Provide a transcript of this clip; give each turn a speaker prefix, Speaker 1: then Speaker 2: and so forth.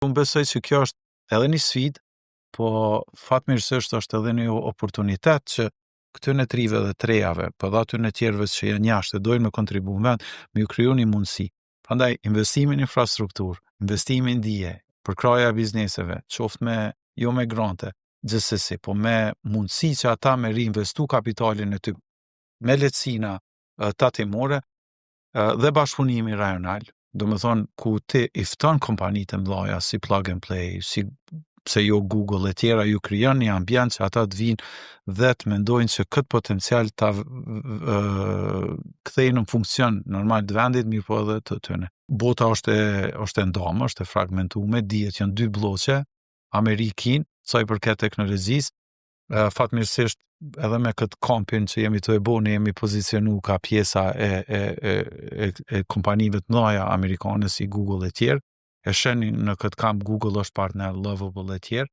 Speaker 1: Unë besoj që kjo është edhe një sfidë, po fatmirësisht është edhe një oportunitet që këtyne trive dhe trejave, po dhe atyne tjerëve që janë jashtë, dojnë me kontribu në vend, me ju kriju një mundësi. Prandaj, investimin në infrastrukturë, investimin në dije, përkraja e bizneseve, qoftë me, jo me grante, gjithsesi, po me mundësi që ata me reinvestu kapitalin e ty, me lehtësina tatimore dhe bashkëpunimi rajonal, do me thonë ku ti i fton kompanitë e mdhaja si Plug and Play, si pse jo Google e tjera, ju krijon një ambient që ata të vinë dhe të mendojnë që këtë potencial ta kthejnë në funksion normal të vendit, mirë po edhe të tyne. Bota është e ndamë, është e fragmentuar, dihet janë dy bloqe, Amerikin, sa i përket teknologjisë, fatmirësisht edhe me këtë kampin që jemi të e bo, ne jemi pozicionu ka pjesa e kompanive të mëdha amerikane si Google e tjerë, e sheni në këtë kamp Google është partner, Lovable e tjerë,